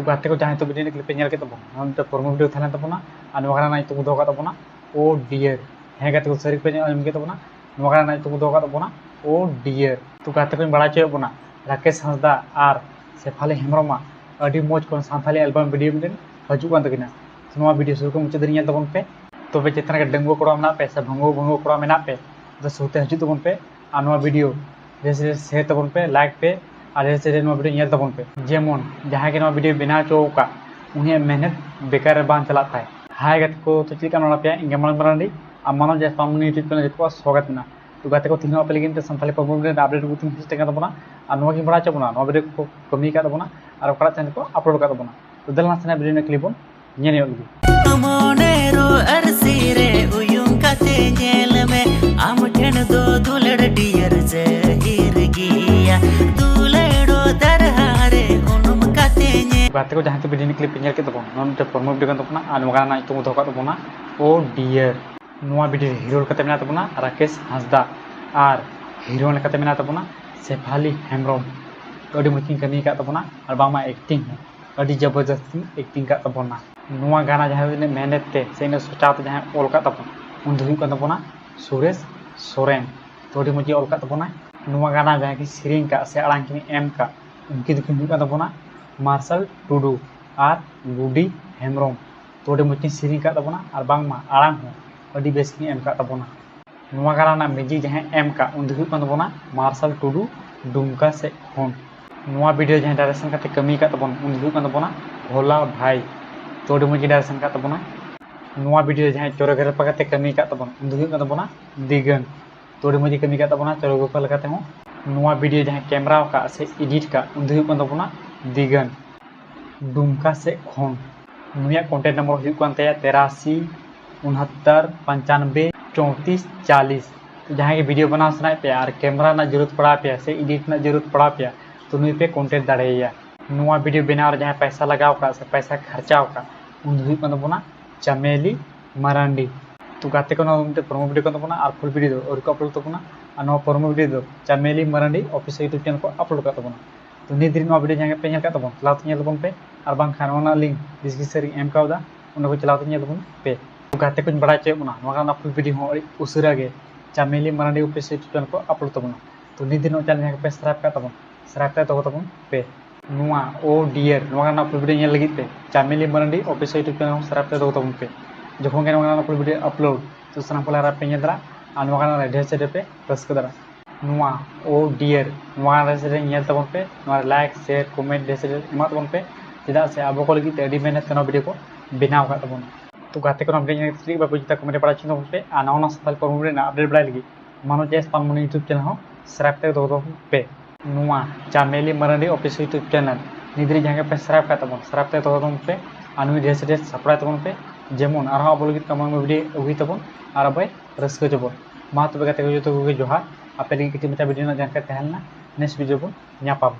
तो गाते को जहाँ तो वीडियो क्लिप पे ñel के तबो नोंते प्रोमो वीडियो थाने तबोना आ नोगारा नाइ तो दो का तबोना ओ डियर हे गाते को सरी पे ñel के तबोना नोगारा नाइ तो दो का तबोना ओ डियर तो गाते को बड़ा चे बोना राकेश हंसदा आर सेफाली हेमरमा अडी मोज कोन सांथाली एल्बम वीडियो में हजु कान तकिना नोवा वीडियो सुरु को मुचाद ñel तबोन पे तो पे जितना के डंगो कोड़ा मेना पे से भंगो भंगो कोड़ा मेना पे तो सोते हजु तबोन पे आ नोवा वीडियो जैसे शेयर तबोन पे लाइक पे और जैसे नोवा वीडियो ñel तबोन पे जेमन जहां के नोवा वीडियो बना चोका उन्हें मेहनत बेकार बांग चलाता है हाय गाते को तो चिका नोना पे इंगे मन बरांडी आ मानो जे सामने यूट्यूब चैनल को स्वागत ना तो गाते को तीन पे लेकिन संथाली प्रॉब्लम रे अपडेट को तीन हिस्टे का तबना आ नोवा की बड़ा चबना नोवा वीडियो को कमी का तबना और ओकरा चैनल को अपलोड का तबना तो दलना सने वीडियो ने क्लिप ñel yogi अमोनेरो अरसीरे उयुं काते ñel में आम ठेन दो दुलड़ डियर जहीर गिया दुलड़ो दरहारे उनुम काते ñel गाते को जहां तो वीडियो ने क्लिप ñel के तबना नोंते प्रोमो वीडियो का तबना आ नोगा ना तो दो का तबना ओ डियर नोवा वीडियो हीरो कते मेना तबना राकेश हंसदा और हीरोइन कते मेना तबना सेफाली हेमरम अडी मचिन कमी का तबना और बामा एक्टिंग अडी जबरदस्ती एक्टिंग का तबना नोवा गाना जहां ने मेहनत ते से ने सोचा तो जहां ओल का तबना उन दुई का तबना सुरेश सोरेन तो अडी मची ओल का तबना नोवा गाना जहां की सिरिंग का से अड़ांग की एम का उनकी दुई का तबना मार्शल टुडू और गुडी हेमरम तो अडी मची सिरिंग का तबना और बांगमा अड़ांग हो अडी बेस की एम का तबना नोवा गाना ना म्यूजिक जहां एम का उन दुई का तबना मार्शल टुडू दुमका से फोन नोवा वीडियो जहां डायरेक्शन करते कमी का तबन उन दुई का तबना भोला भाई तो अडी मची डायरेक्शन का तबना नोवा वीडियो जहां चोरगर पकते कमी का तबन उन दुई का तबना दिगन तो अडी मची कमी का तबना चोरगोपा लगाते हो नोवा वीडियो जहां कैमरा का से एडिट का उन दुई का तबना दिगन दुमका से खोन नुया कॉन्टेक्ट नंबर हुई कानते 83 69 95 34 40 तो जहाँ की वीडियो बना सना पे और कैमरा ना जरूरत पड़ा पे से एडिट ना जरूरत पड़ा पे तो नुई पे कॉन्टेक्ट दाड़ेया नुआ वीडियो बना और जहाँ पैसा लगाओ का से पैसा खर्चाओ का उन हुई कानबोना चमेली मरांडी तो गाते को नोंते प्रोमो वीडियो कानबोना और फुल वीडियो और को अपलोड तबोना और नो प्रोमो वीडियो चमेली मरांडी ऑफिशियल यूट्यूब चैनल को अपलोड का तबोना तो निद्री नो वीडियो जहां पे ñel का तबोन चलाते ñel तबोन पे और बांग खान वाला लिंक डिस्क्रिप्शन एम काउदा उन को चलाते ñel तबोन पे तो गाते को बड़ा चे बना नोगा ना फुल वीडियो हो उसरा गे चमेली मरांडी ऑफिशियल यूट्यूब चैनल को अपलोड तबोना तो निद्री नो चैनल जहां पे सब्सक्राइब का तबोन सब्सक्राइब का तबोन पे नुआ ओ डियर नोगा ना फुल वीडियो ñel लगी पे चमेली मरांडी ऑफिशियल यूट्यूब चैनल को सब्सक्राइब का तबोन पे जखन के नोगा ना फुल वीडियो अपलोड तो सना पला रा पे ñel दरा और नोगा ना ढेर से पे रस्क दरा नुआ ओ डियर नुआ रेसे ñel तबोन पे नुआ लाइक शेयर कमेंट जैसे एमा तबोन पे चेदा से अब को लगी अडी मेहनत कनो वीडियो को बनाव का तबोन तो गाते को अपडेट ñel ठीक बाबू जिता कमेंट पड़ा छिनो पे आ नवा साल पर मुरे ना अपडेट बड़ा लगी मानो जैस पान मन यूट्यूब चैनल हो सब्सक्राइब कर दो पे नुआ चमेली मरांडी ऑफिशियल यूट्यूब चैनल निद्री जहां पे सब्सक्राइब का तबोन सब्सक्राइब कर दो पे अनु जैसे जैसे सप्लाई तबोन पे जेमन आरो अब लगी कमन वीडियो उही तबोन और अब रस्क जबो मा तो गाते को जो तो जोहार आपे लगी किसी मचा वीडियो ना जानकारी तहलना नेक्स्ट वीडियो बन ᱧᱟᱯᱟᱢ